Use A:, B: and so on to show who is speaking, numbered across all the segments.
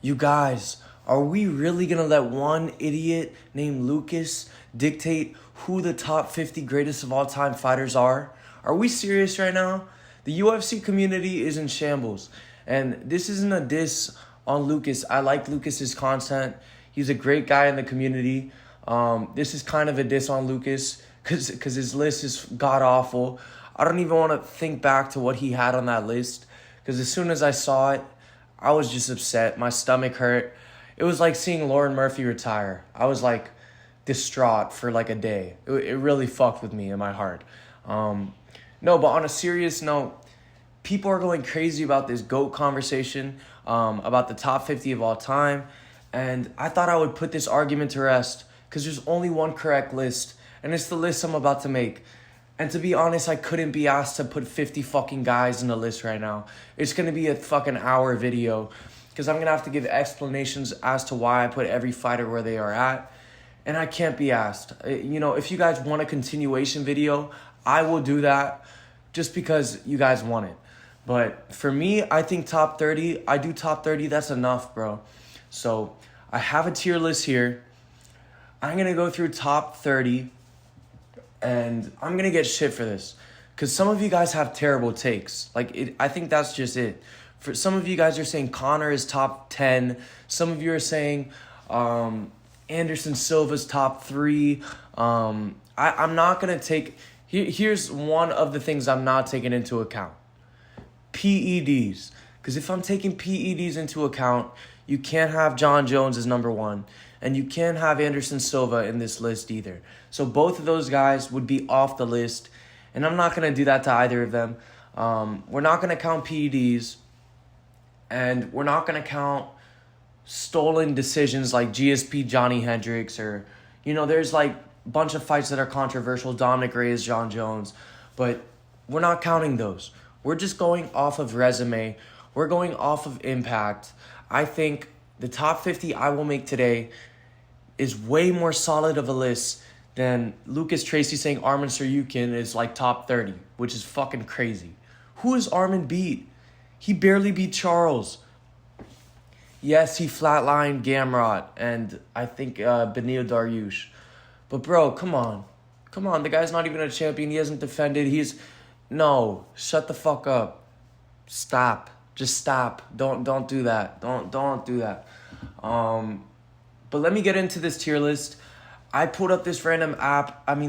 A: You guys, are we really gonna let one idiot named Lucas dictate who the top 50 greatest of all time fighters are? Are we serious right now? The UFC community is in shambles. And this isn't a diss on Lucas. I like Lucas's content. He's a great guy in the community. This is kind of a diss on Lucas because his list is god awful. I don't even want to think back to what he had on that list because as soon as I saw it, I was just upset. My stomach hurt. It was like seeing Lauren Murphy retire. I was like distraught for like a day. It really fucked with me in my heart. No, but on a serious note, people are going crazy about this GOAT conversation, about the top 50 of all time. And I thought I would put this argument to rest because there's only one correct list, and it's the list I'm about to make. And to be honest, I couldn't be asked to put 50 fucking guys in the list right now. It's going to be a fucking hour video because I'm going to have to give explanations as to why I put every fighter where they are at. And I can't be asked. If you guys want a continuation video, I will do that just because you guys want it. But for me, I think top 30, I do top 30, that's enough, bro. So I have a tier list here. I'm going to go through top 30. And I'm going to get shit for this because some of you guys have terrible takes. I think that's just it. For some of you guys are saying Conor is top 10. Some of you are saying Anderson Silva's top 3. I'm not going to take... Here's one of the things I'm not taking into account. PEDs. Because if I'm taking PEDs into account, you can't have John Jones as number 1. And you can't have Anderson Silva in this list either. So both of those guys would be off the list. And I'm not going to do that to either of them. We're not going to count PEDs. And we're not going to count stolen decisions like GSP Johnny Hendricks. Or, there's like a bunch of fights that are controversial. Dominic Reyes, John Jones. But we're not counting those. We're just going off of resume. We're going off of impact. I think the top 50 I will make today is way more solid of a list than Lucas Tracy saying Armin Saryukin is like top 30, which is fucking crazy. Who is Armin beat? He barely beat Charles. Yes, he flatlined Gamrot and I think Benil Dariush. But bro, come on. Come on, the guy's not even a champion. He hasn't defended. No, shut the fuck up. Stop. Just stop. Don't do that. Don't do that. But let me get into this tier list. I pulled up this random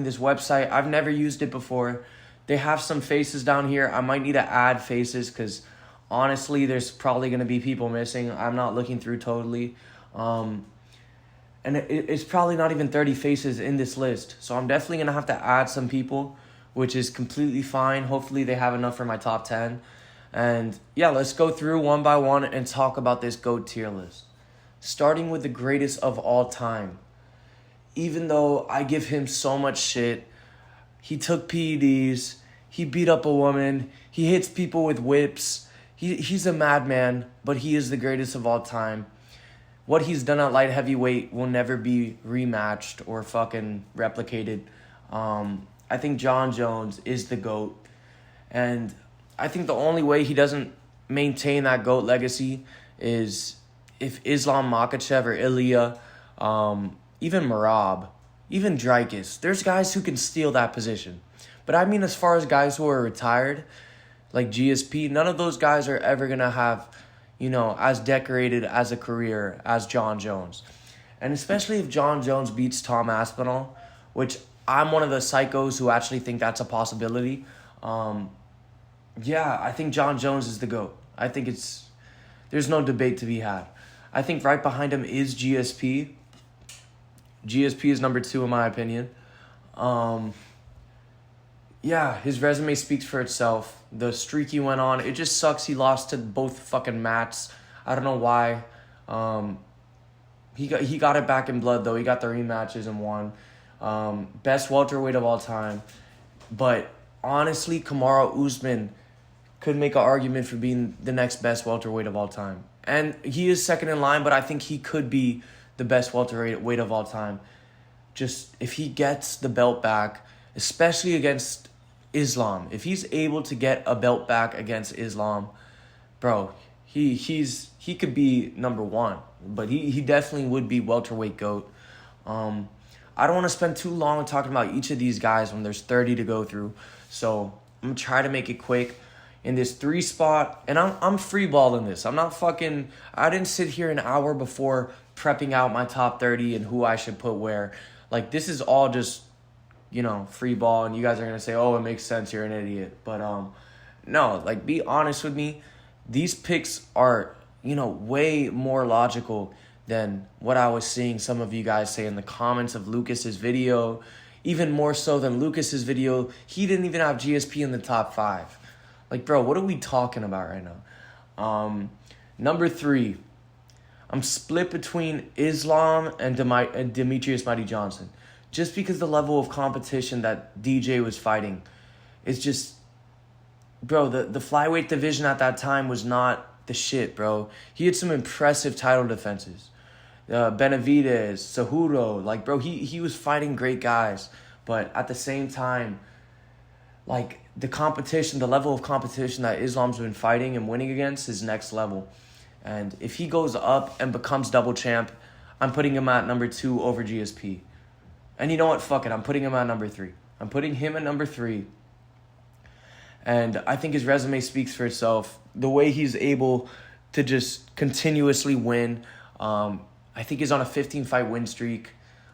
A: this website. I've never used it before. They have some faces down here. I might need to add faces because honestly, there's probably going to be people missing. I'm not looking through totally. And it's probably not even 30 faces in this list. So I'm definitely going to have to add some people, which is completely fine. Hopefully they have enough for my top 10. And yeah, let's go through one by one and talk about this GOAT tier list. Starting with the greatest of all time. Even though I give him so much shit, he took PEDs, he beat up a woman, he hits people with whips. He's a madman, but he is the greatest of all time. What he's done at light heavyweight will never be rematched or fucking replicated. I think John Jones is the GOAT. And I think the only way he doesn't maintain that GOAT legacy is if Islam Makhachev or Ilya, even Merab, even Dreykus. There's guys who can steal that position. But I mean as far as guys who are retired, like GSP, none of those guys are ever going to have, as decorated as a career as John Jones. And especially if John Jones beats Tom Aspinall, which I'm one of the psychos who actually think that's a possibility. I think John Jones is the GOAT. I think there's no debate to be had. I think right behind him is GSP. GSP is number 2 in my opinion. His resume speaks for itself. The streak he went on, it just sucks he lost to both fucking Mats. I don't know why. He got it back in blood though. He got the rematches and won. Best welterweight of all time. But honestly, Kamaru Usman could make an argument for being the next best welterweight of all time. And he is second in line, but I think he could be the best welterweight of all time. Just if he gets the belt back, especially against Islam. If he's able to get a belt back against Islam, bro, he could be number one, but he definitely would be welterweight GOAT. I don't want to spend too long talking about each of these guys when there's 30 to go through, so I'm gonna try to make it quick. In this 3 spot, and I'm free balling this. I'm not fucking. I didn't sit here an hour before prepping out my top 30 and who I should put where. Like, this is all just, free ball, and you guys are gonna say, "Oh, it makes sense. You're an idiot." But no, like, be honest with me. These picks are, way more logical than what I was seeing some of you guys say in the comments of Lucas's video. Even more so than Lucas's video, he didn't even have GSP in the top 5. Like, bro, what are we talking about right now? Number 3, I'm split between Islam and Demetrius Mighty Johnson. Just because the level of competition that DJ was fighting is just... Bro, the flyweight division at that time was not the shit, bro. He had some impressive title defenses. Benavidez, Cejudo. Like, bro, he was fighting great guys. But at the same time, like, the level of competition that Islam's been fighting and winning against is next level. And if he goes up and becomes double champ, I'm putting him at number 2 over GSP. And you know what? Fuck it. I'm putting him at number 3. I'm putting him at number 3. And I think his resume speaks for itself. The way he's able to just continuously win. I think he's on a 15-fight win streak.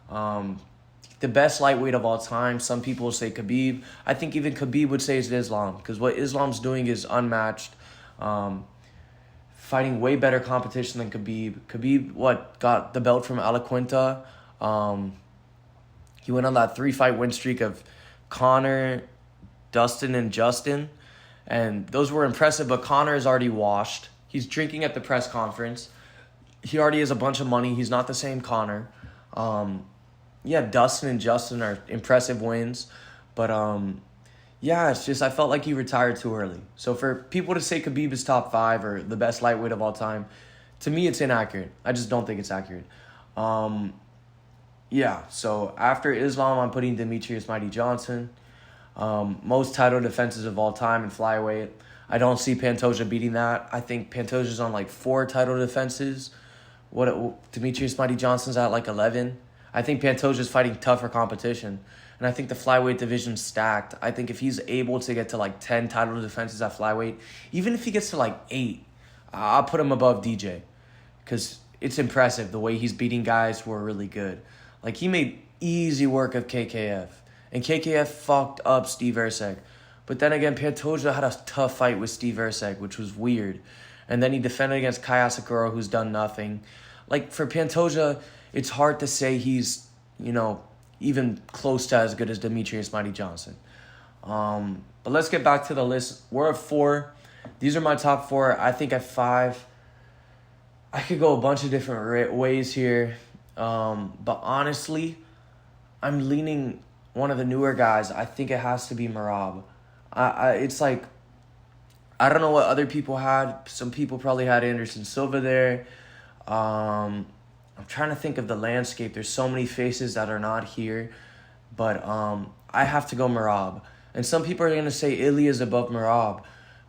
A: The best lightweight of all time. Some people say Khabib. I think even Khabib would say it's Islam, because what Islam's doing is unmatched. Fighting way better competition than Khabib. Khabib, got the belt from Alaquinta. He went on that 3-fight win streak of Conor, Dustin, and Justin. And those were impressive, but Conor is already washed. He's drinking at the press conference. He already has a bunch of money. He's not the same Conor. Dustin and Justin are impressive wins. But, it's just I felt like he retired too early. So for people to say Khabib is top 5 or the best lightweight of all time, to me it's inaccurate. I just don't think it's accurate. So after Islam, I'm putting Demetrius Mighty Johnson. Most title defenses of all time in flyweight. I don't see Pantoja beating that. I think Pantoja's on 4 title defenses. Demetrius Mighty Johnson's at 11. I think Pantoja's fighting tougher competition. And I think the flyweight division's stacked. I think if he's able to get to 10 title defenses at flyweight, even if he gets to 8, I'll put him above DJ. Because it's impressive the way he's beating guys who are really good. He made easy work of KKF. And KKF fucked up Steve Erceg. But then again, Pantoja had a tough fight with Steve Erceg, which was weird. And then he defended against Kai Asakura, who's done nothing. For Pantoja, it's hard to say he's, even close to as good as Demetrius Mighty Johnson. But let's get back to the list. We're at 4. These are my top 4. I think at 5, I could go a bunch of different ways here. But honestly, I'm leaning one of the newer guys. I think it has to be Merab. It's I don't know what other people had. Some people probably had Anderson Silva there. I'm trying to think of the landscape. There's so many faces that are not here. But I have to go Merab. And some people are going to say Ilya is above Merab.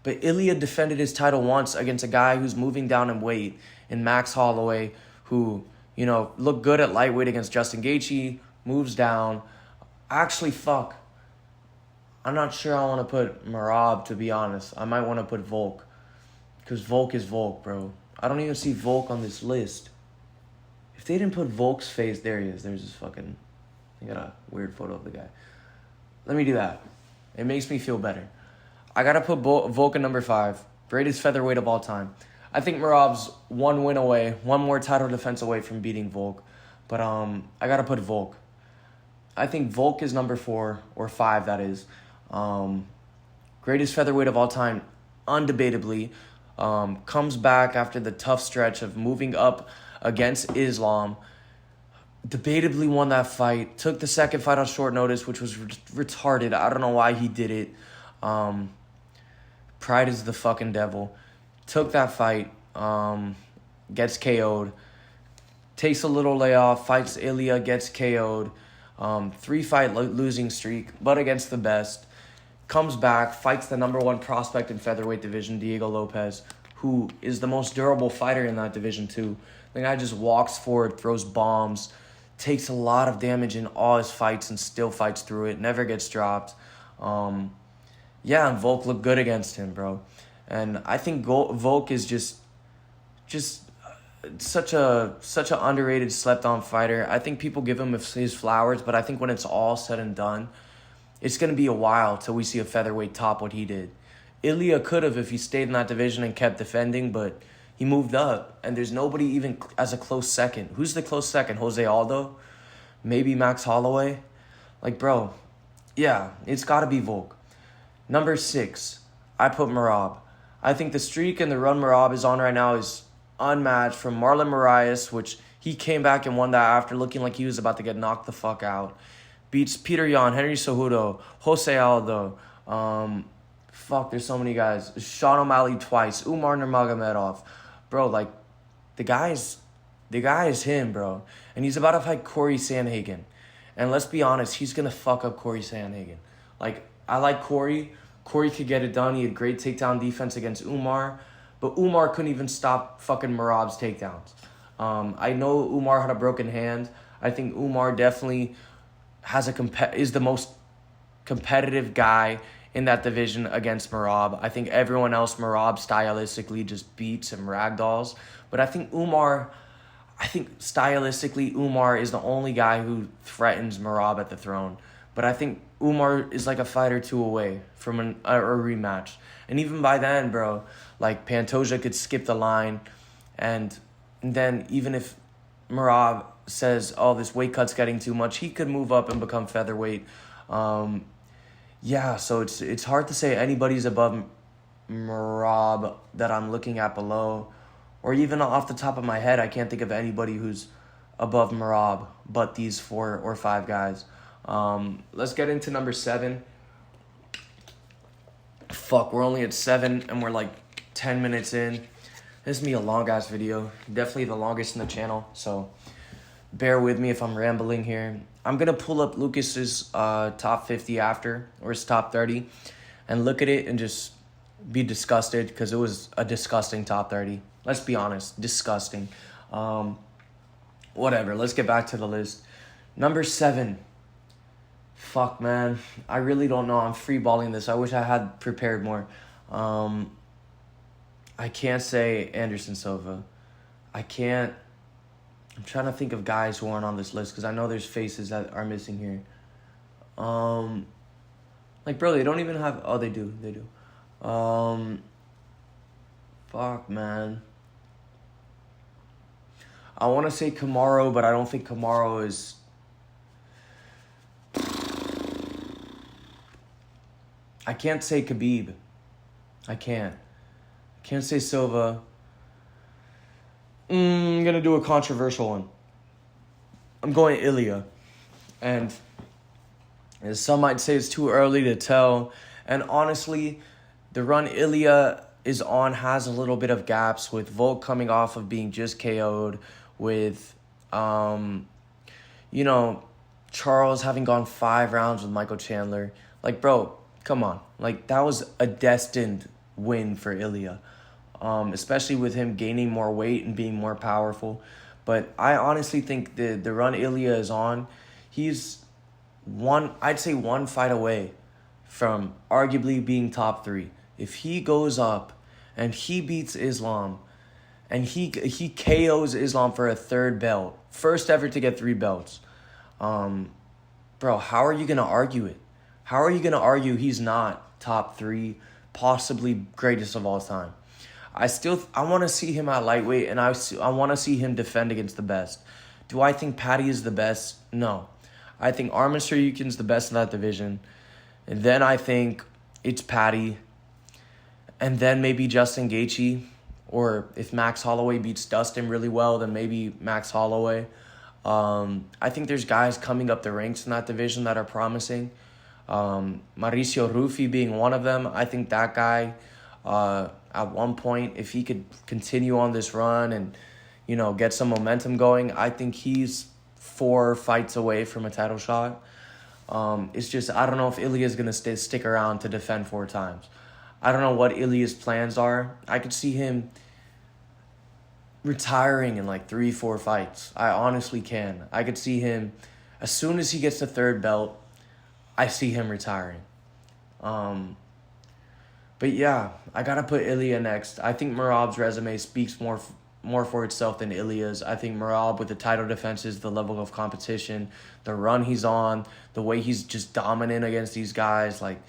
A: But Ilya defended his title once against a guy who's moving down in weight in Max Holloway, who, looked good at lightweight against Justin Gaethje, moves down. Actually, fuck. I'm not sure I want to put Merab, to be honest. I might want to put Volk. Because Volk is Volk, bro. I don't even see Volk on this list. If they didn't put Volk's face, there he is. There's this fucking... I got a weird photo of the guy. Let me do that. It makes me feel better. I got to put Volk at number 5. Greatest featherweight of all time. I think Merab's 1 win away. 1 more title defense away from beating Volk. But I got to put Volk. I think Volk is number 4. Or 5, that is. Greatest featherweight of all time. Undebatably. Comes back after the tough stretch of moving up against Islam. Debatably won that fight. Took the second fight on short notice, which was retarded. I don't know why he did it. Pride is the fucking devil. Took that fight. Gets KO'd. Takes a little layoff. Fights Ilya. Gets KO'd. 3-fight losing streak, but against the best. Comes back. Fights the number 1 prospect in featherweight division, Diego Lopez. who is the most durable fighter in that division too. The guy just walks forward, throws bombs, takes a lot of damage in all his fights and still fights through it, never gets dropped. And Volk looked good against him, bro. And I think Volk is just such a underrated, slept on fighter. I think people give him his flowers, but I think when it's all said and done, it's gonna be a while till we see a featherweight top what he did. Ilya could have if he stayed in that division and kept defending, but he moved up, and there's nobody even as a close second. Who's the close second? Jose Aldo? Maybe Max Holloway? Like, bro, yeah, it's got to be Volk. Number 6, I put Merab. I think the streak and the run Merab is on right now is unmatched from Marlon Moraes, which he came back and won that after looking like he was about to get knocked the fuck out. Beats Pt.1, Henry Cejudo, Jose Aldo. There's so many guys. Sean O'Malley twice. Umar Nurmagomedov. Bro, like, the guy is him, bro. And he's about to fight Corey Sandhagen. And let's be honest, he's going to fuck up Corey Sandhagen. Like, I like Corey. Corey could get it done. He had great takedown defense against Umar. But Umar couldn't even stop fucking Merab's takedowns. I know Umar had a broken hand. I think Umar definitely is the most competitive guy in that division against Merab. I think everyone else, Merab stylistically just beats and ragdolls. But I think stylistically, Umar is the only guy who threatens Merab at the throne. But I think Umar is like a fight or two away from a rematch. And even by then, bro, like Pantoja could skip the line. And then even if Merab says, oh, this weight cut's getting too much, he could move up and become featherweight. So it's hard to say anybody's above Merab that I'm looking at below. Or even off the top of my head, I can't think of anybody who's above Merab but these 4 or 5 guys. Let's get into number 7. We're only at 7 and we're like 10 minutes in. This is me a long-ass video. Definitely the longest in the channel, so bear with me if I'm rambling here. I'm going to pull up Lucas's top 50 after, or his top 30, and look at it and just be disgusted because it was a disgusting top 30. Let's be honest, disgusting. Whatever, let's get back to the list. Number 7. Fuck, man. I really don't know. I'm freeballing this. I wish I had prepared more. I can't say Anderson Silva. I'm trying to think of guys who aren't on this list because I know there's faces that are missing here. Like, bro, they don't even have... Oh, they do. Fuck, man. I want to say Kamaru, but I don't think Kamaru is... I can't say Khabib. I can't say Silva. I'm going to do a controversial one. I'm going Ilya. And some might say it's too early to tell. And honestly, the run Ilya is on has a little bit of gaps with Volk coming off of being just KO'd, with, Charles having gone 5 rounds with Michael Chandler. Like, bro, come on. Like, that was a destined win for Ilya. Especially with him gaining more weight and being more powerful. But I honestly think the run Ilya is on, he's I'd say one fight away from arguably being top 3. If he goes up and he beats Islam and he KOs Islam for a 3rd belt, first ever to get 3 belts, bro, how are you going to argue it? How are you going to argue he's not top 3, possibly greatest of all time? I want to see him at lightweight, and I want to see him defend against the best. Do I think Patty is the best? No. I think Arman Saryukin's the best in that division. And then I think it's Patty. And then maybe Justin Gaethje. Or if Max Holloway beats Dustin really well, then maybe Max Holloway. I think there's guys coming up the ranks in that division that are promising. Mauricio Rufy being one of them. I think that guy... at one point, if he could continue on this run and, get some momentum going, I think he's 4 fights away from a title shot. It's just, I don't know if Ilya is going to stick around to defend 4 times. I don't know what Ilya's plans are. I could see him retiring in like 3, 4 fights. I honestly can. I could see him, as soon as he gets the third belt, I see him retiring. But yeah, I gotta put Ilya next. I think Merab's resume speaks more for itself than Ilya's. I think Merab, with the title defenses, the level of competition, the run he's on, the way he's just dominant against these guys, like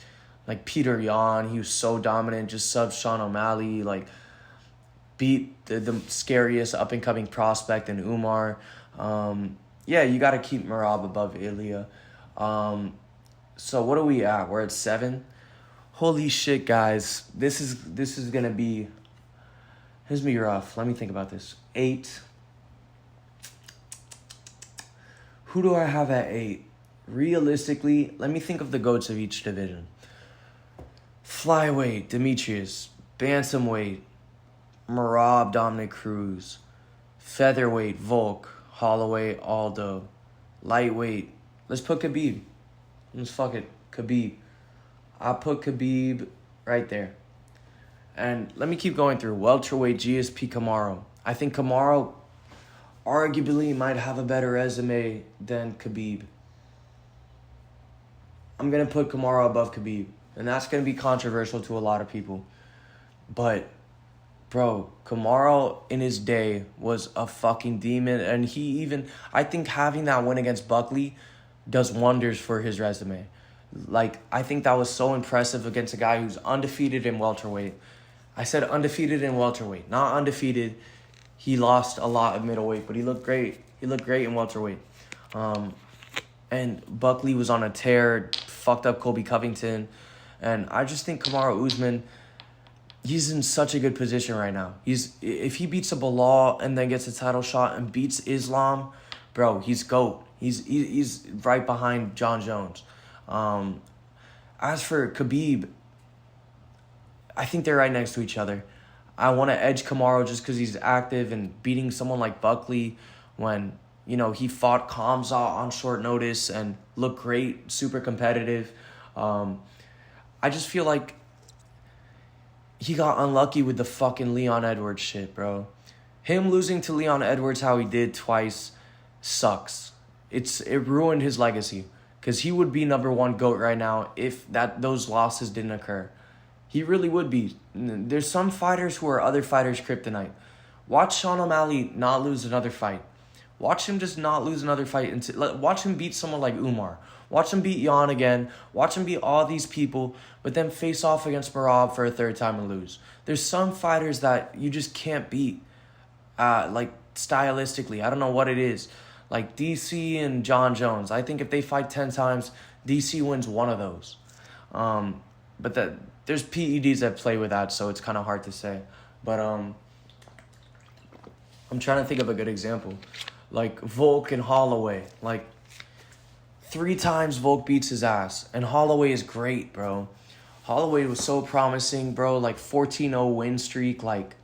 A: Pt.1, he was so dominant, just sub Sean O'Malley, like beat the scariest up-and-coming prospect in Umar. Yeah, you got to keep Merab above Ilya. So what are we at? We're at 7. Holy shit, guys. This is going to be... This is going to be rough. Let me think about this. 8. Who do I have at 8? Realistically, let me think of the GOATs of each division. Flyweight, Demetrius. Bantamweight, Merab, Dominic Cruz. Featherweight, Volk. Holloway, Aldo. Lightweight, let's put Khabib. Let's fuck it, Khabib. I'll put Khabib right there. And let me keep going through. Welterweight, GSP, Kamaru. I think Kamaru arguably might have a better resume than Khabib. I'm going to put Kamaru above Khabib. And that's going to be controversial to a lot of people. But, bro, Kamaru in his day was a fucking demon. And he even, I think having that win against Buckley does wonders for his resume. Like, I think that was so impressive against a guy who's undefeated in welterweight. I said undefeated in welterweight, not undefeated. He lost a lot of middleweight, but he looked great. He looked great in welterweight. And Buckley was on a tear, fucked up Colby Covington. And I just think Kamaru Usman, he's in such a good position right now. If he beats a Bilal and then gets a title shot and beats Islam, bro, he's GOAT. He's right behind John Jones. As for Khabib, I think they're right next to each other. I want to edge Kamaru just because he's active and beating someone like Buckley when, he fought Kamzat on short notice and looked great, super competitive. I just feel like he got unlucky with the fucking Leon Edwards shit, bro. Him losing to Leon Edwards how he did twice sucks. It ruined his legacy. Because he would be number 1 GOAT right now if those losses didn't occur. He really would be. There's some fighters who are other fighters' kryptonite. Watch Sean O'Malley not lose another fight. Watch him just not lose another fight. Watch him beat someone like Umar. Watch him beat Jan again. Watch him beat all these people, but then face off against Merab for a third time and lose. There's some fighters that you just can't beat, stylistically. I don't know what it is. Like DC and John Jones. I think if they fight 10 times, DC wins one of those. But there's PEDs that play with that, so it's kind of hard to say. But I'm trying to think of a good example. Like Volk and Holloway. Like 3 times Volk beats his ass. And Holloway is great, bro. Holloway was so promising, bro. Like 14-0 win streak. Like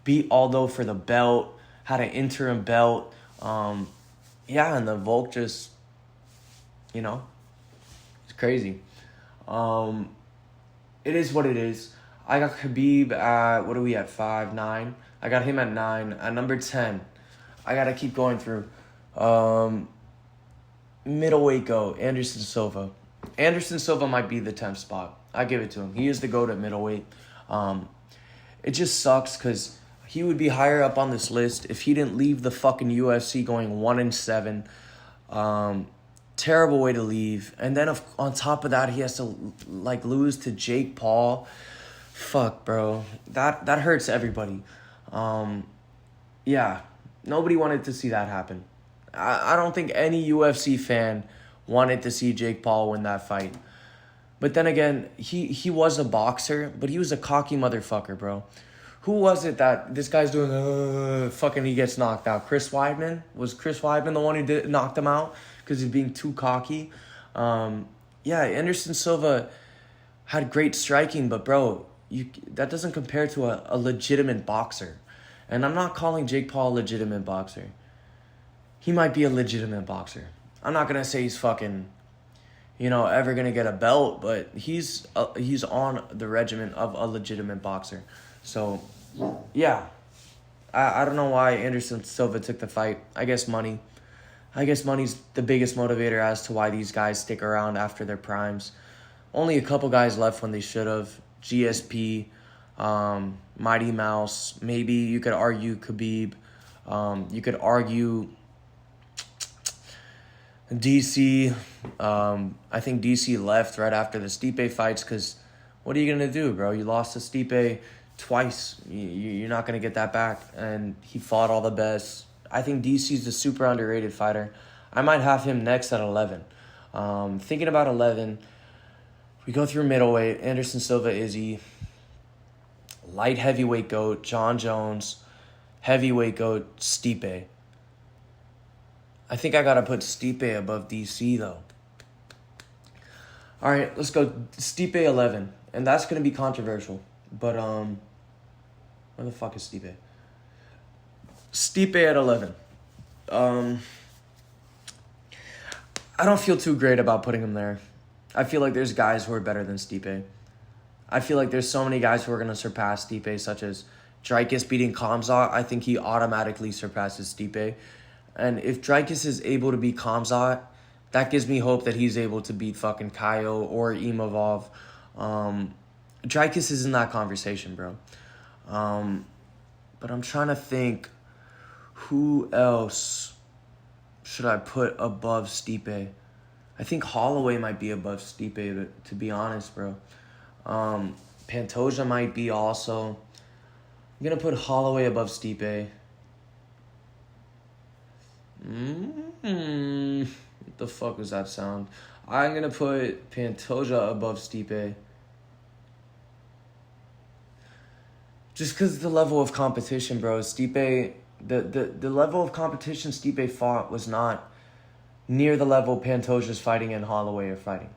A: beat Aldo for the belt. Had an interim belt. Yeah, and the Volk just, it's crazy. It is what it is. I got Khabib at, what are we at, 5, 9? I got him at 9. At number 10, I got to keep going through. Middleweight GOAT, Anderson Silva. Anderson Silva might be the 10th spot. I give it to him. He is the GOAT at middleweight. It just sucks because he would be higher up on this list if he didn't leave the fucking UFC going 1-7. Terrible way to leave. And then on top of that, he has to lose to Jake Paul. Fuck, bro. That hurts everybody. Yeah, nobody wanted to see that happen. I don't think any UFC fan wanted to see Jake Paul win that fight. But then again, he was a boxer, but he was a cocky motherfucker, bro. Who was it that this guy's doing, fucking he gets knocked out? Chris Weidman? Was Chris Weidman the one who knocked him out because he's being too cocky? Yeah, Anderson Silva had great striking, but bro, that doesn't compare to a legitimate boxer. And I'm not calling Jake Paul a legitimate boxer. He might be a legitimate boxer. I'm not going to say he's fucking, ever gonna get a belt, but he's on the regimen of a legitimate boxer. So, yeah, I don't know why Anderson Silva took the fight. I guess money. I guess money's the biggest motivator as to why these guys stick around after their primes. Only a couple guys left when they should have. GSP, Mighty Mouse. Maybe you could argue Khabib. You could argue DC. I think DC left right after the Stipe fights because what are you going to do, bro? You lost to Stipe twice. You're not going to get that back. And he fought all the best. I think DC's a super underrated fighter. I might have him next at 11. Thinking about 11, we go through middleweight. Anderson Silva, Izzy. Light heavyweight GOAT, John Jones. Heavyweight GOAT, Stipe. I think I got to put Stipe above DC, though. All right, let's go Stipe 11. And that's going to be controversial. But, where the fuck is Stipe? Stipe at 11. I don't feel too great about putting him there. I feel like there's guys who are better than Stipe. I feel like there's so many guys who are going to surpass Stipe, such as Dricus beating Khamzat. I think he automatically surpasses Stipe. And if Dricus is able to beat Khamzat, that gives me hope that he's able to beat fucking Kaio or Imavov. Dricus is in that conversation, bro. But I'm trying to think, who else should I put above Stipe? I think Holloway might be above Stipe, to be honest, bro. Pantoja might be also. I'm going to put Holloway above Stipe. What the fuck was that sound? I'm going to put Pantoja above Stipe. Just because the level of competition, bro. Stipe, the level of competition Stipe fought was not near the level Pantoja's fighting and Holloway are fighting.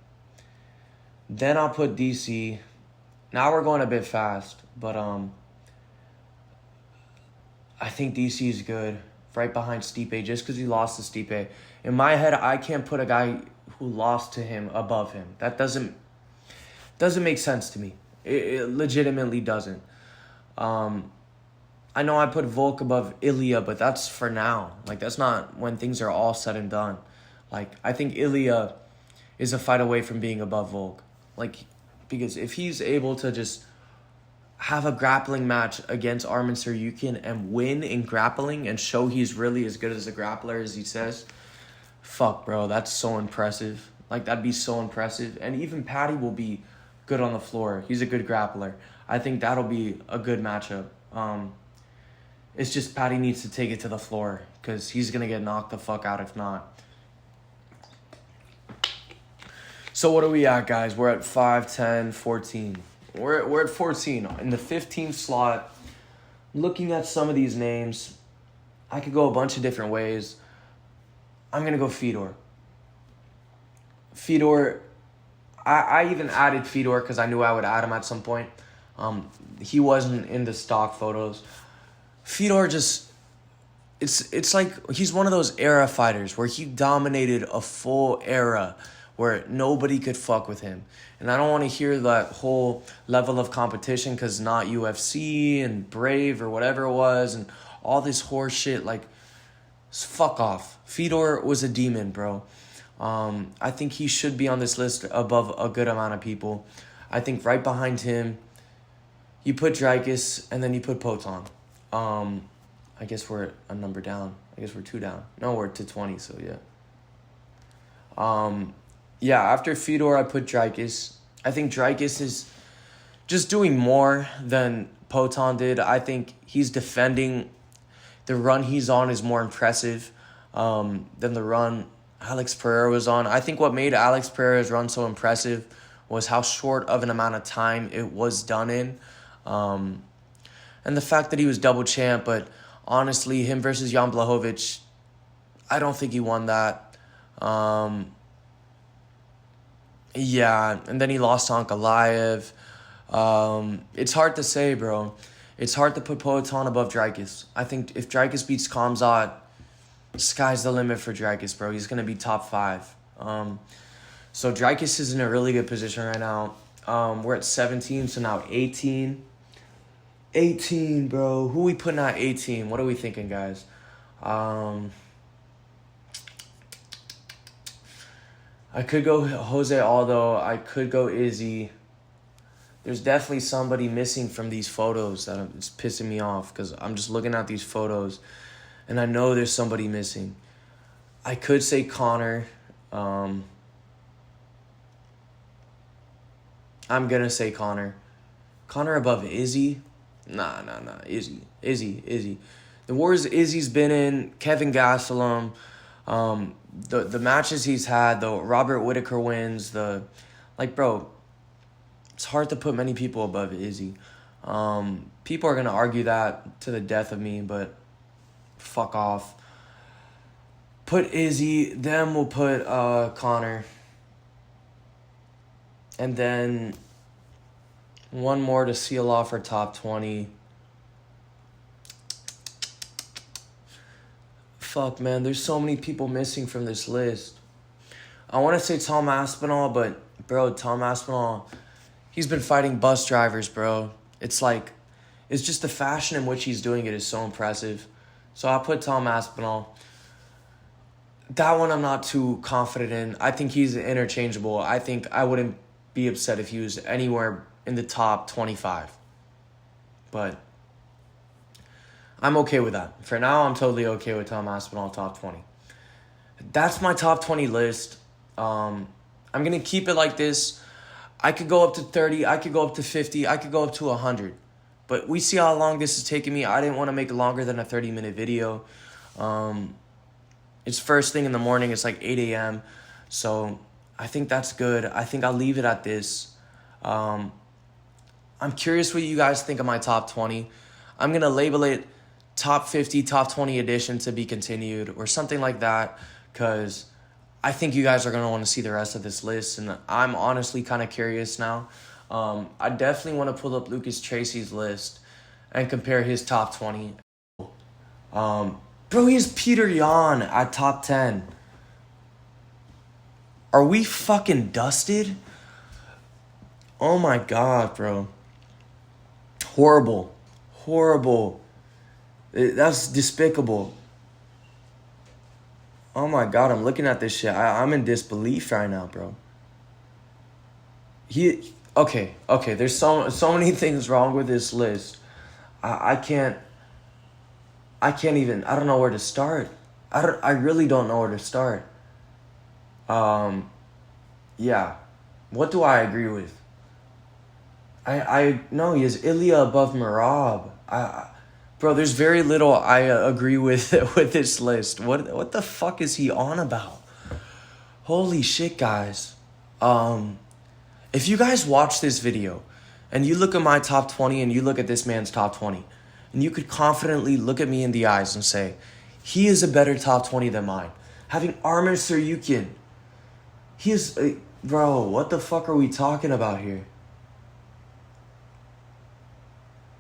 A: Then I'll put DC. Now we're going a bit fast, but I think DC is good. Right behind Stipe, just because he lost to Stipe. In my head, I can't put a guy who lost to him above him. That doesn't make sense to me. It legitimately doesn't. I know I put Volk above Ilya, but that's for now. Like, that's not when things are all said and done. Like, I think Ilya is a fight away from being above Volk. Like, because if he's able to just have a grappling match against Arman Tsarukyan and win in grappling and show he's really as good as a grappler as he says, fuck, bro, that's so impressive. Like, that'd be so impressive. And even Patty will be good on the floor. He's a good grappler. I think that'll be a good matchup. It's just Patty needs to take it to the floor because he's going to get knocked the fuck out if not. So what are we at, guys? We're at 5, 10, 14. We're at 14. In the 15th slot, looking at some of these names, I could go a bunch of different ways. I'm going to go Fedor. Fedor, I even added Fedor because I knew I would add him at some point. He wasn't in the stock photos. Fedor just, it's like he's one of those era fighters where he dominated a full era where nobody could fuck with him. And I don't want to hear that whole level of competition because not UFC and Brave or whatever it was and all this horse shit. Like, fuck off. Fedor was a demon, bro. I think he should be on this list above a good amount of people. I think right behind him, you put Dricus and then you put Poton. I guess we're a number down. I guess we're 2 down. No, we're to 20, so yeah. Yeah, after Fedor, I put Dricus. I think Dricus is just doing more than Poton did. I think he's defending. The run he's on is more impressive than the run Alex Pereira was on. I think what made Alex Pereira's run so impressive was how short of an amount of time it was done in. And the fact that he was double champ, but honestly, him versus Jan Blachowicz, I don't think he won that. Yeah, and then he lost to Ankalaev. It's hard to say, bro. It's hard to put Poatan above Dricus. I think if Dricus beats Khamzat, sky's the limit for Dricus, bro. He's going to be top 5. So Dreykus is in a really good position right now. We're at 17, so now 18. 18, bro. Who we putting at 18? What are we thinking, guys? I could go Jose Aldo. I could go Izzy. There's definitely somebody missing from these photos that it's pissing me off because I'm just looking at these photos and I know there's somebody missing. I could say Connor. I'm going to say Connor. Connor above Izzy? Nah. Izzy. The wars Izzy's been in, Kevin Gastelum, the matches he's had, the Robert Whittaker wins, bro, it's hard to put many people above Izzy. People are going to argue that to the death of me, but fuck off. Put Izzy, then we'll put Connor. And then one more to seal off our top 20. Fuck, man, there's so many people missing from this list. I want to say Tom Aspinall, but, bro, Tom Aspinall, he's been fighting bus drivers, bro. It's just the fashion in which he's doing it is so impressive. So I'll put Tom Aspinall. That one I'm not too confident in. I think he's interchangeable. I think I wouldn't be upset if he was anywhere in the top 25. But I'm okay with that. For now, I'm totally okay with Tom Aspinall top 20. That's my top 20 list. I'm going to keep it like this. I could go up to 30. I could go up to 50. I could go up to 100. But we see how long this is taking me. I didn't want to make it longer than a 30-minute video. It's first thing in the morning. It's like 8 a.m. So I think that's good. I think I'll leave it at this. I'm curious what you guys think of my top 20. I'm going to label it top 50, top 20 edition to be continued or something like that because I think you guys are going to want to see the rest of this list, and I'm honestly kind of curious now. I definitely want to pull up Lucas Tracy's list and compare his top 20. Bro, he has Pt.1 at top 10. Are we fucking dusted? Oh my God, bro. Horrible. That's despicable. Oh my God, I'm looking at this shit. I'm in disbelief right now, bro. Okay. There's so many things wrong with this list. I can't even. I don't know where to start. I really don't know where to start. Yeah. What do I agree with? I know he has Ilya above Merab. Bro, there's very little I agree with this list. What the fuck is he on about? Holy shit, guys. If you guys watch this video and you look at my top 20 and you look at this man's top 20, and you could confidently look at me in the eyes and say, he is a better top 20 than mine. Having Arman Tsarukyan. He is... bro, what the fuck are we talking about here?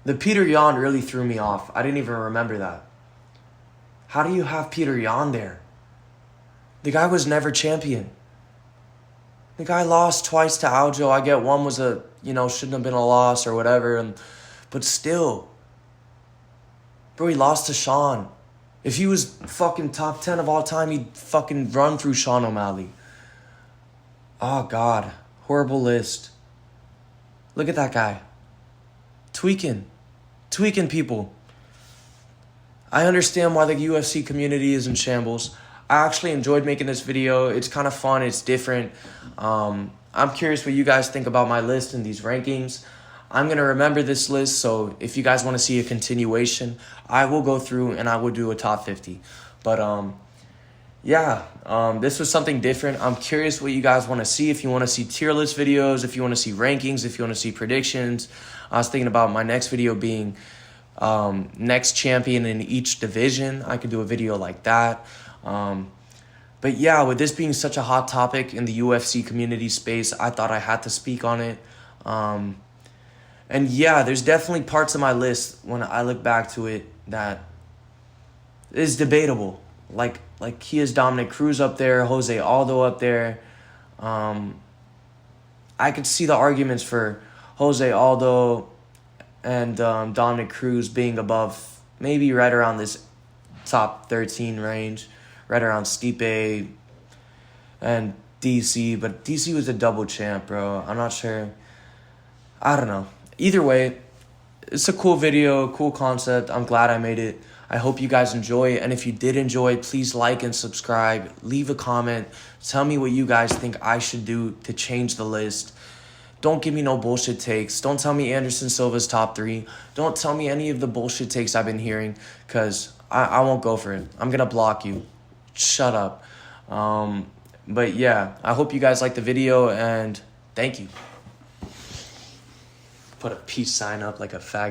A: The Pt.1 really threw me off. I didn't even remember that. How do you have Pt.1 there? The guy was never champion. The guy lost twice to Aljo. I get one was shouldn't have been a loss or whatever. But still. Bro, he lost to Sean. If he was fucking top 10 of all time, he'd fucking run through Sean O'Malley. Oh, God. Horrible list. Look at that guy. Tweaking people. I understand why the UFC community is in shambles. I actually enjoyed making this video. It's kind of fun. It's different. I'm curious what you guys think about my list and these rankings. I'm going to remember this list, so if you guys want to see a continuation, I will go through and I will do a top 50. But, this was something different. I'm curious what you guys want to see. If you want to see tier list videos, if you want to see rankings, if you want to see predictions. I was thinking about my next video being next champion in each division. I could do a video like that. But yeah, with this being such a hot topic in the UFC community space, I thought I had to speak on it. And yeah, there's definitely parts of my list when I look back to it that is debatable. Like he has Dominic Cruz up there, Jose Aldo up there. I could see the arguments for Jose Aldo and Dominic Cruz being above, maybe right around this top 13 range, right around Stipe and DC. But DC was a double champ, bro. I'm not sure. I don't know. Either way, it's a cool video, cool concept. I'm glad I made it. I hope you guys enjoy it. And if you did enjoy it, please like and subscribe. Leave a comment. Tell me what you guys think I should do to change the list. Don't give me no bullshit takes. Don't tell me Anderson Silva's top 3. Don't tell me any of the bullshit takes I've been hearing, because I won't go for it. I'm going to block you. Shut up. But yeah, I hope you guys liked the video, and thank you. Put a peace sign up like a faggot.